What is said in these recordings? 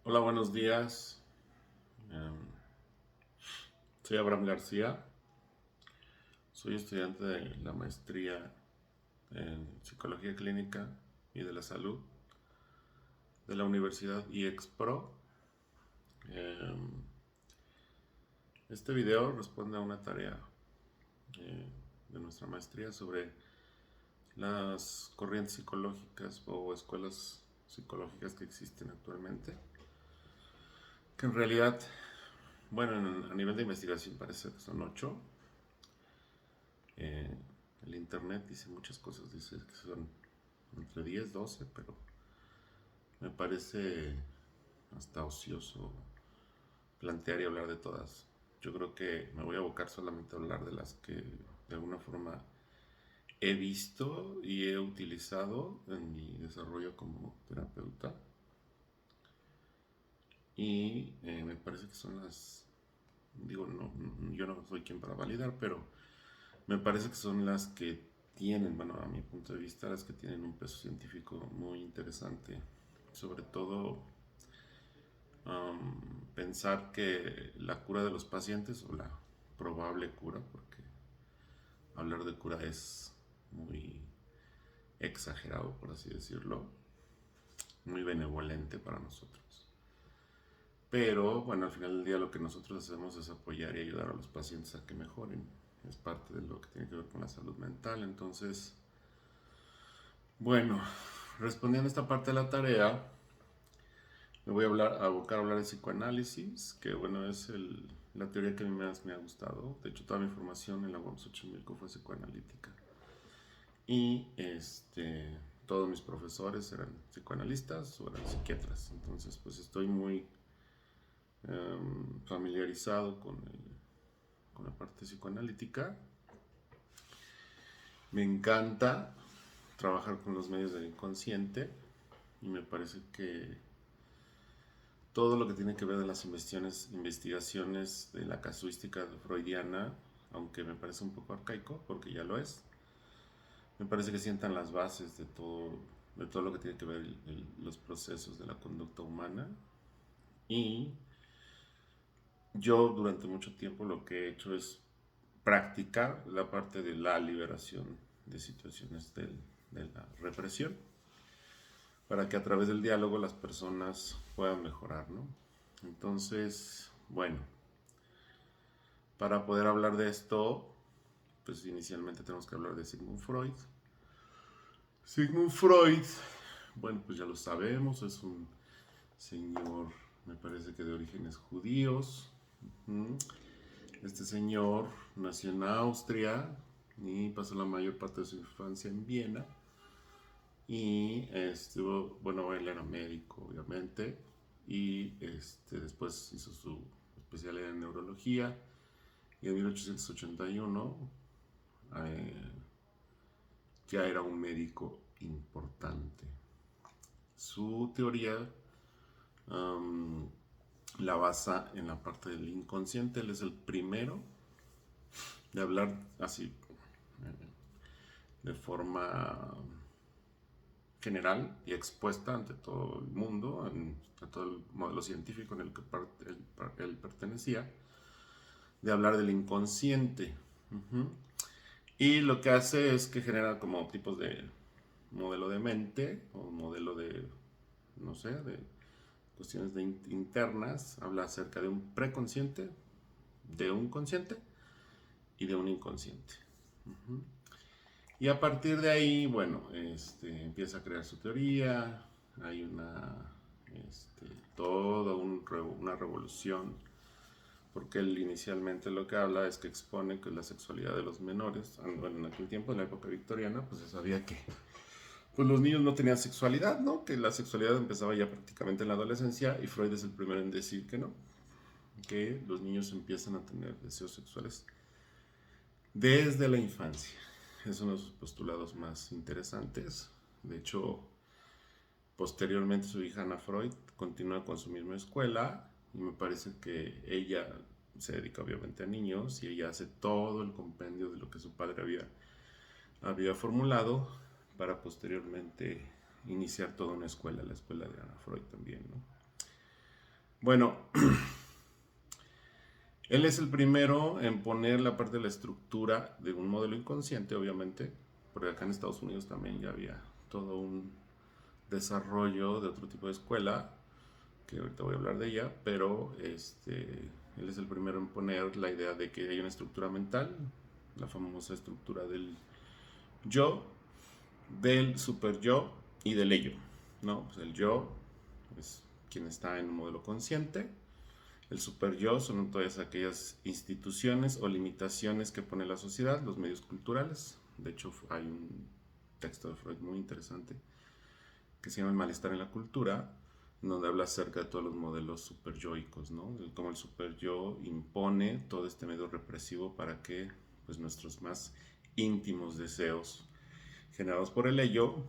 Hola, buenos días. Em, Soy Abraham García. Soy estudiante de la maestría en Psicología Clínica y de la Salud de la Universidad IEXPRO. Em, Este video responde a una tarea eh, de nuestra maestría sobre las corrientes psicológicas o escuelas psicológicas que existen actualmente. Que en realidad, bueno, a nivel de investigación parece que son 8. Eh, el internet dice muchas cosas, dice que son entre 10 12, pero me parece hasta ocioso plantear y hablar de todas. Yo creo que me voy a abocar solamente a hablar de las que de alguna forma he visto y he utilizado en mi desarrollo como terapeuta. Y me parece que son las, digo, yo no soy quien para validar, pero me parece que son las que tienen, bueno, a mi punto de vista, las que tienen un peso científico muy interesante. Sobre todo pensar que la cura de los pacientes, o la probable cura, porque hablar de cura es muy exagerado, por así decirlo, muy benevolente para nosotros. Pero bueno, al final del día lo que nosotros hacemos es apoyar y ayudar a los pacientes a que mejoren. Es parte de lo que tiene que ver con la salud mental. Entonces, bueno, respondiendo a esta parte de la tarea, me voy a abocar a hablar de psicoanálisis, que bueno, es la teoría que a mí más me ha gustado. De hecho, toda mi formación en la UAM Xochimilco fue psicoanalítica. Y todos mis profesores eran psicoanalistas o eran psiquiatras. Entonces, pues estoy muy familiarizado con la parte psicoanalítica. Me encanta trabajar con los medios del inconsciente y me parece que todo lo que tiene que ver de las investigaciones de la casuística freudiana, aunque me parece un poco arcaico, porque ya lo es, me parece que sientan las bases de todo lo que tiene que ver los procesos de la conducta humana. Y yo durante mucho tiempo lo que he hecho es practicar la parte de la liberación de situaciones de la represión, para que a través del diálogo las personas puedan mejorar, ¿no? Entonces, bueno, para poder hablar de esto, pues inicialmente tenemos que hablar de Sigmund Freud. Sigmund Freud, bueno, pues ya lo sabemos, es un señor, me parece que de orígenes judíos. Este señor nació en Austria y pasó la mayor parte de su infancia en Viena. Y bueno, él era médico, obviamente, y después hizo su especialidad en neurología. Y en 1881 eh, ya era un médico importante. Su teoría um, la basa en la parte del inconsciente. Él es el primero de hablar así de forma general y expuesta ante todo el mundo, a todo el modelo científico en el que él pertenecía, de hablar del inconsciente. Uh-huh. Y lo que hace es que genera como tipos de modelo de mente o modelo de, no sé, de cuestiones internas. Habla acerca de un preconsciente, de un consciente y de un inconsciente. Uh-huh. Y a partir de ahí, bueno, empieza a crear su teoría. Hay toda una revolución, porque él inicialmente lo que habla es que expone que la sexualidad de los menores, bueno, en aquel tiempo, en la época victoriana, pues se sabía que pues los niños no tenían sexualidad, ¿no? Que la sexualidad empezaba ya prácticamente en la adolescencia, y Freud es el primero en decir que no, que los niños empiezan a tener deseos sexuales desde la infancia. Es uno de sus postulados más interesantes. De hecho, posteriormente su hija Ana Freud continúa con su misma escuela, y me parece que ella se dedica obviamente a niños y ella hace todo el compendio de lo que su padre había formulado para, posteriormente, iniciar toda una escuela, la escuela de Ana Freud también, ¿no? Bueno, él es el primero en poner la parte de la estructura de un modelo inconsciente, obviamente, porque acá en Estados Unidos también ya había todo un desarrollo de otro tipo de escuela, que ahorita voy a hablar de ella, pero él es el primero en poner la idea de que hay una estructura mental, la famosa estructura del yo, del super yo y del ello, ¿no? Pues el yo es quien está en un modelo consciente, el super yo son todas aquellas instituciones o limitaciones que pone la sociedad, los medios culturales. De hecho, hay un texto de Freud muy interesante que se llama El malestar en la cultura, donde habla acerca de todos los modelos superyoicos, ¿no? De cómo el superyo impone todo este medio represivo para que pues, nuestros más íntimos deseos generados por el ello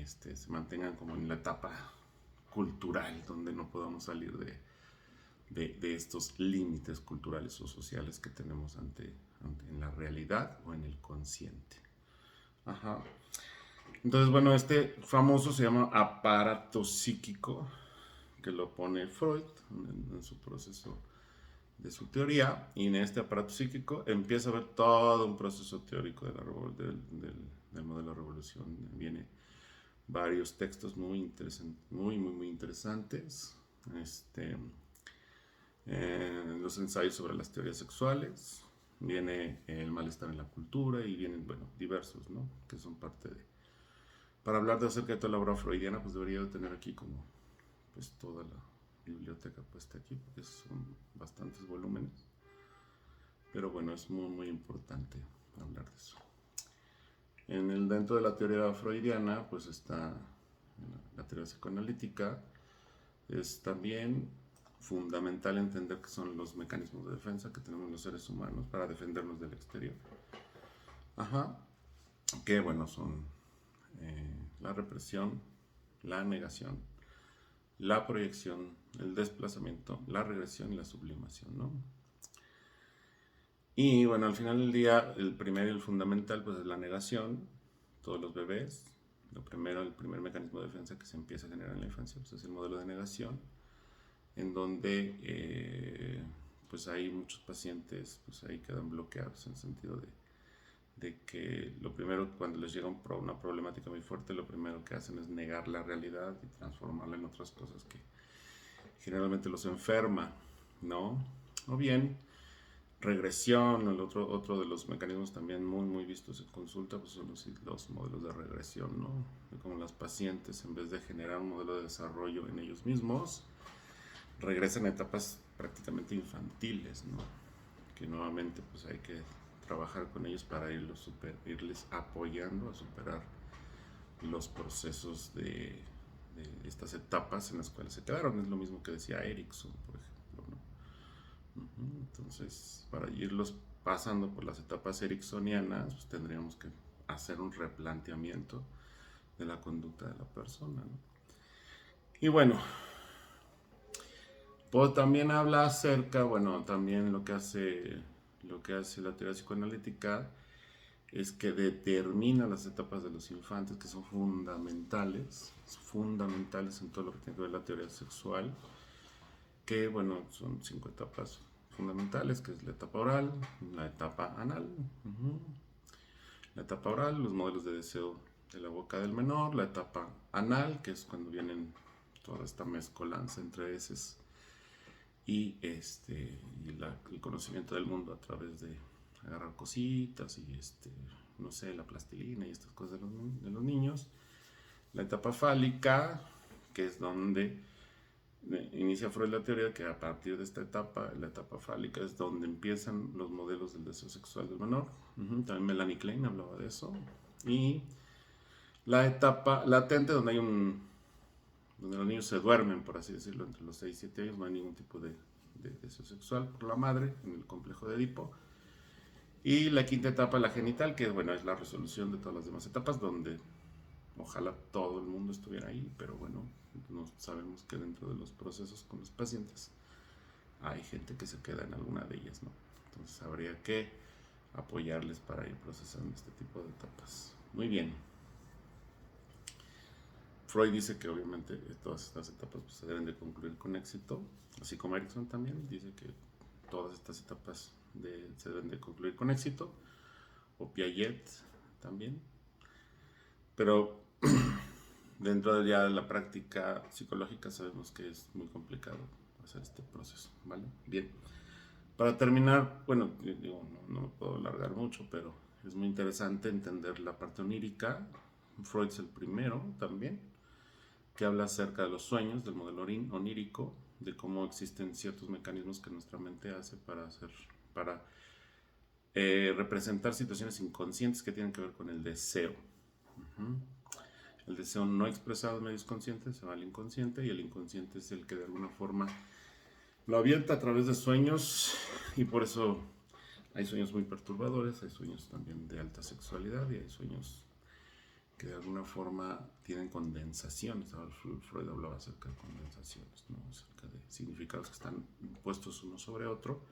se mantengan como en la etapa cultural, donde no podamos salir de estos límites culturales o sociales que tenemos en la realidad o en el consciente. Ajá. Entonces, bueno, este famoso se llama aparato psíquico, que lo pone Freud en su proceso de su teoría, y en este aparato psíquico empieza a ver todo un proceso teórico de del modelo de revolución. Viene varios textos muy interesantes, muy interesantes. Los ensayos sobre las teorías sexuales, viene el malestar en la cultura y vienen, bueno, diversos, ¿no? Que son parte de... Para hablar de acerca de toda la obra freudiana, pues debería de tener aquí como, pues toda la biblioteca puesta aquí, porque son bastantes volúmenes. Pero bueno, es muy importante hablar de eso. Dentro de la teoría freudiana, pues está la teoría psicoanalítica. Es también fundamental entender que son los mecanismos de defensa que tenemos los seres humanos para defendernos del exterior. Ajá. Que bueno, son la represión, la negación, la proyección, el desplazamiento, la regresión y la sublimación, ¿no? Y bueno, al final del día, el primero y el fundamental pues es la negación. Todos los bebés, el primer mecanismo de defensa que se empieza a generar en la infancia pues es el modelo de negación, en donde pues hay muchos pacientes pues ahí quedan bloqueados en el sentido de que lo primero, cuando les llega una problemática muy fuerte, lo primero que hacen es negar la realidad y transformarla en otras cosas que generalmente los enferma, ¿no? O bien regresión, otro de los mecanismos también muy vistos en consulta pues son los modelos de regresión, ¿no? De cómo las pacientes, en vez de generar un modelo de desarrollo en ellos mismos, regresan a etapas prácticamente infantiles, ¿no? Que nuevamente pues hay que trabajar con ellos para irles apoyando a superar los procesos de estas etapas en las cuales se quedaron. Es lo mismo que decía Erickson, por ejemplo, ¿no? Entonces, para irlos pasando por las etapas ericksonianas, pues tendríamos que hacer un replanteamiento de la conducta de la persona, ¿no? Y bueno, pues también habla acerca, bueno, también lo que hace la teoría psicoanalítica es que determina las etapas de los infantes que son fundamentales en todo lo que tiene que ver la teoría sexual, que bueno, son 5 etapas fundamentales, que es la etapa oral, la etapa anal, la etapa oral, los modelos de deseo de la boca del menor, la etapa anal, que es cuando vienen toda esta mezcolanza entre heces y el conocimiento del mundo a través de agarrar cositas y no sé, la plastilina y estas cosas de los niños. La etapa fálica, que es donde inicia Freud la teoría que a partir de esta etapa, la etapa fálica, es donde empiezan los modelos del deseo sexual del menor. También Melanie Klein hablaba de eso. Y la etapa latente, donde donde los niños se duermen, por así decirlo, entre los 6 y 7 años, no hay ningún tipo de deseo sexual por la madre, en el complejo de Edipo. Y la quinta etapa, la genital, que bueno, es la resolución de todas las demás etapas, donde ojalá todo el mundo estuviera ahí, pero bueno, no sabemos que dentro de los procesos con los pacientes hay gente que se queda en alguna de ellas, ¿no? Entonces habría que apoyarles para ir procesando este tipo de etapas. Muy bien. Freud dice que obviamente todas estas etapas pues, se deben de concluir con éxito, así como Erickson también dice que todas estas etapas se deben de concluir con éxito, o Piaget también, pero dentro de ya la práctica psicológica sabemos que es muy complicado hacer este proceso, ¿vale? Bien, para terminar, bueno, digo, no me puedo alargar mucho, pero es muy interesante entender la parte onírica. Freud es el primero también, que habla acerca de los sueños, del modelo onírico, de cómo existen ciertos mecanismos que nuestra mente hace para representar situaciones inconscientes que tienen que ver con el deseo. El deseo no expresado en medios conscientes se va al inconsciente, y el inconsciente es el que de alguna forma lo avienta a través de sueños, y por eso hay sueños muy perturbadores, hay sueños también de alta sexualidad, y hay sueños que de alguna forma tienen condensaciones. Freud hablaba acerca de condensaciones, ¿no? Acerca de significados que están puestos uno sobre otro,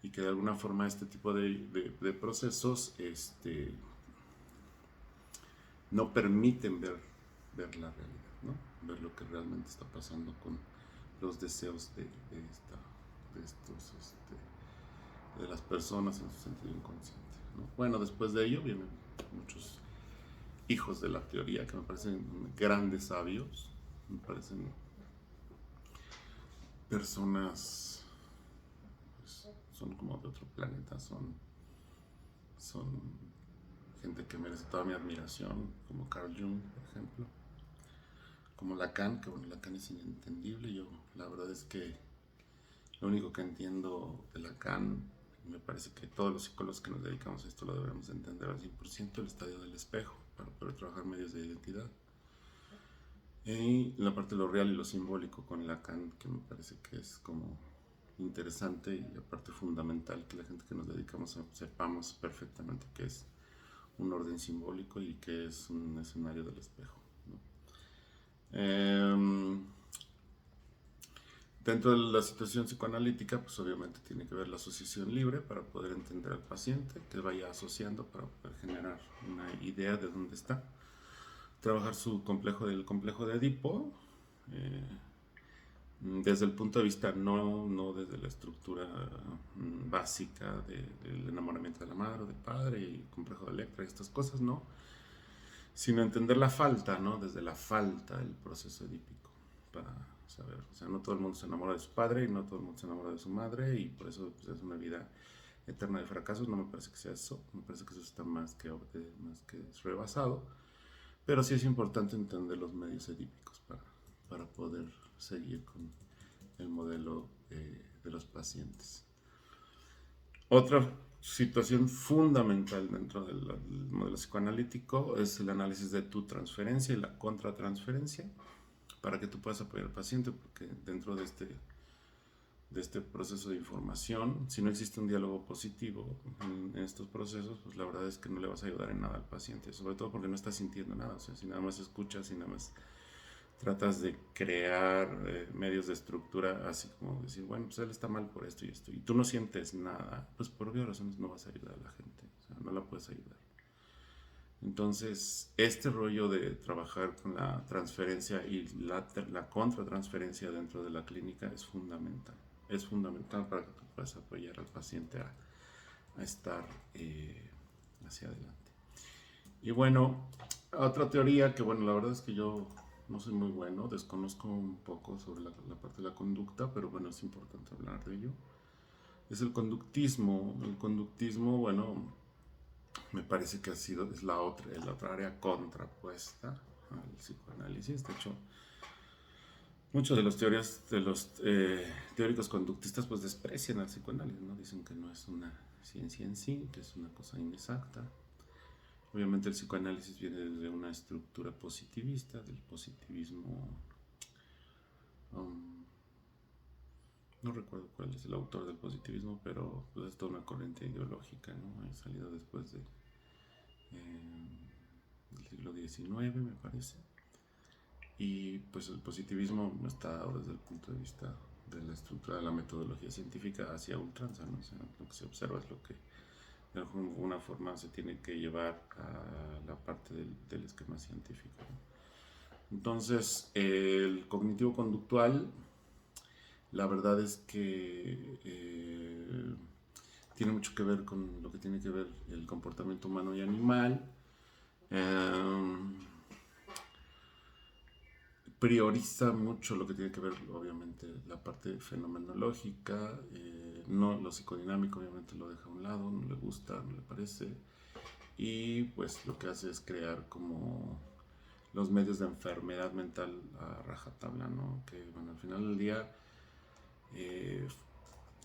y que de alguna forma este tipo de procesos no permiten ver la realidad, ¿no? Ver lo que realmente está pasando con los deseos de las personas en su sentido inconsciente, ¿no? Bueno, después de ello vienen muchos hijos de la teoría que me parecen grandes sabios, me parecen personas, pues, son como de otro planeta, son gente que merece toda mi admiración, como Carl Jung, por ejemplo, como Lacan, que bueno, Lacan es inentendible. Yo la verdad es que lo único que entiendo de Lacan, me parece que todos los psicólogos que nos dedicamos a esto lo debemos entender al 100%, el estadio del espejo, para poder trabajar medios de identidad. Y la parte de lo real y lo simbólico con Lacan, que me parece que es como interesante, y aparte fundamental que la gente que nos dedicamos sepamos perfectamente qué es un orden simbólico y qué es un escenario del espejo, ¿no? Dentro de la situación psicoanalítica, pues obviamente tiene que ver la asociación libre para poder entender al paciente, que vaya asociando para poder generar una idea de dónde está. Trabajar su complejo de Edipo, desde el punto de vista no desde la estructura básica del enamoramiento de la madre o del padre y complejo de Electra y estas cosas, no, sino entender la falta, ¿no? Desde la falta, el proceso edípico, para saber, o sea, no todo el mundo se enamora de su padre y no todo el mundo se enamora de su madre, y por eso pues, es una vida eterna de fracasos. No me parece que sea eso, me parece que eso está más que rebasado, pero sí es importante entender los medios edípicos para poder seguir con el modelo de los pacientes. Otra situación fundamental dentro del modelo psicoanalítico es el análisis de tu transferencia y la contratransferencia, para que tú puedas apoyar al paciente, porque dentro de este proceso de información, si no existe un diálogo positivo en estos procesos, pues la verdad es que no le vas a ayudar en nada al paciente, sobre todo porque no está sintiendo nada. O sea, si nada más escuchas, si nada más tratas de crear medios de estructura, así como decir, bueno, pues él está mal por esto y esto, y tú no sientes nada, pues por obvias razones no vas a ayudar a la gente, o sea, no la puedes ayudar. Entonces, este rollo de trabajar con la transferencia y la contratransferencia dentro de la clínica es fundamental. Es fundamental para que tú puedas apoyar al paciente a estar hacia adelante. Y bueno, otra teoría que, bueno, la verdad es que yo no soy muy bueno, desconozco un poco sobre la parte de la conducta, pero bueno, es importante hablar de ello. Es el conductismo. El conductismo, bueno, me parece que es la otra área contrapuesta al psicoanálisis. De hecho, muchos de los teóricos conductistas pues desprecian al psicoanálisis, ¿no? Dicen que no es una ciencia en sí, que es una cosa inexacta. Obviamente el psicoanálisis viene desde una estructura positivista, del positivismo. No recuerdo cuál es el autor del positivismo, pero pues, es toda una corriente ideológica, ¿no? Ha salido después del siglo XIX, me parece. Y pues el positivismo no está dado desde el punto de vista de la estructura de la metodología científica hacia ultranza, ¿no? O sea, lo que se observa es lo que de alguna forma se tiene que llevar a la parte del esquema científico, ¿no? Entonces, el cognitivo-conductual, la verdad es que tiene mucho que ver con lo que tiene que ver el comportamiento humano y animal. Eh, Prioriza mucho lo que tiene que ver, obviamente, la parte fenomenológica. No, lo psicodinámico, obviamente, lo deja a un lado, no le gusta, no le parece. Y pues lo que hace es crear como los medios de enfermedad mental a rajatabla, ¿no? Que bueno, al final del día eh,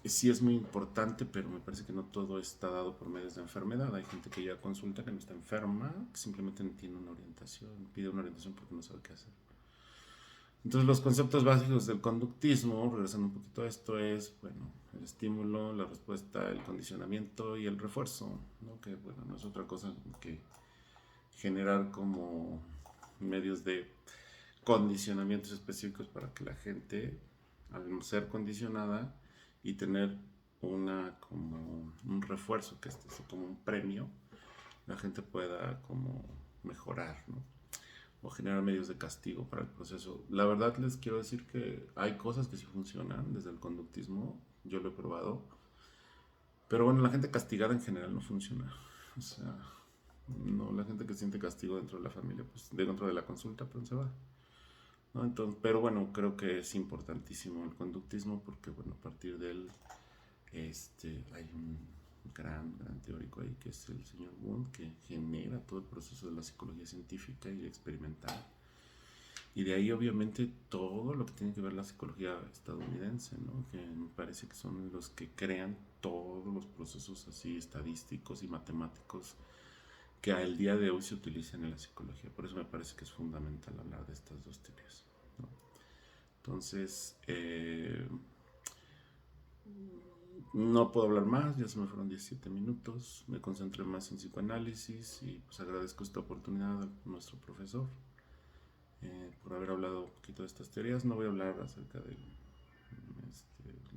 sí es muy importante, pero me parece que no todo está dado por medios de enfermedad. Hay gente que ya consulta que no está enferma, que simplemente no tiene una orientación, pide una orientación porque no sabe qué hacer. Entonces los conceptos básicos del conductismo, regresando un poquito a esto, es, bueno, el estímulo, la respuesta, el condicionamiento y el refuerzo, ¿no? Que bueno, no es otra cosa que generar como medios de condicionamientos específicos para que la gente, al ser condicionada y tener como un refuerzo, que es como un premio, la gente pueda como mejorar, ¿no? O generar medios de castigo para el proceso. La verdad les quiero decir que hay cosas que sí funcionan desde el conductismo, yo lo he probado, pero bueno, la gente castigada en general no funciona. O sea, no, la gente que siente castigo dentro de la familia, pues dentro de la consulta, pues se va. ¿No? Entonces, pero bueno, creo que es importantísimo el conductismo porque, bueno, a partir de él hay un gran teórico ahí que es el señor Wundt, que genera todo el proceso de la psicología científica y experimental. Y de ahí obviamente todo lo que tiene que ver la psicología estadounidense, ¿no? Que me parece que son los que crean todos los procesos así estadísticos y matemáticos que al día de hoy se utilizan en la psicología. Por eso me parece que es fundamental hablar de estas dos teorías, ¿no? Entonces, no puedo hablar más, ya se me fueron 17 minutos, me concentré más en psicoanálisis y pues agradezco esta oportunidad a nuestro profesor por haber hablado un poquito de estas teorías. No voy a hablar acerca de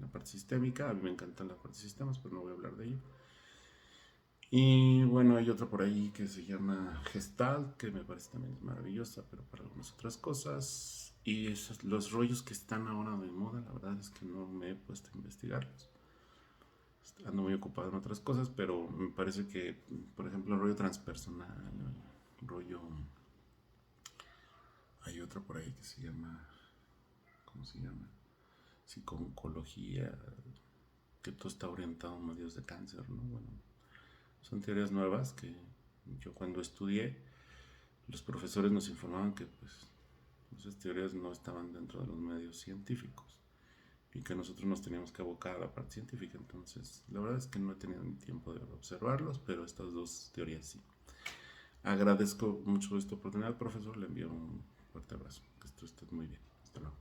la parte sistémica, a mí me encantan las partes sistemas, pero no voy a hablar de ello. Y bueno, hay otra por ahí que se llama Gestalt, que me parece también maravillosa, pero para algunas otras cosas. Y esos, los rollos que están ahora de moda, la verdad es que no me he puesto a investigarlos. Ando muy ocupado en otras cosas, pero me parece que, por ejemplo, el rollo transpersonal, el rollo... Hay otro por ahí que se llama... ¿Cómo se llama? Psico-oncología, que todo está orientado a medios de cáncer, ¿no? Bueno, son teorías nuevas que yo cuando estudié, los profesores nos informaban que pues esas teorías no estaban dentro de los medios científicos y que nosotros nos teníamos que abocar a la parte científica. Entonces, la verdad es que no he tenido ni tiempo de observarlos, pero estas dos teorías sí. Agradezco mucho esta oportunidad, profesor. Le envío un fuerte abrazo. Que esté usted muy bien. Hasta luego.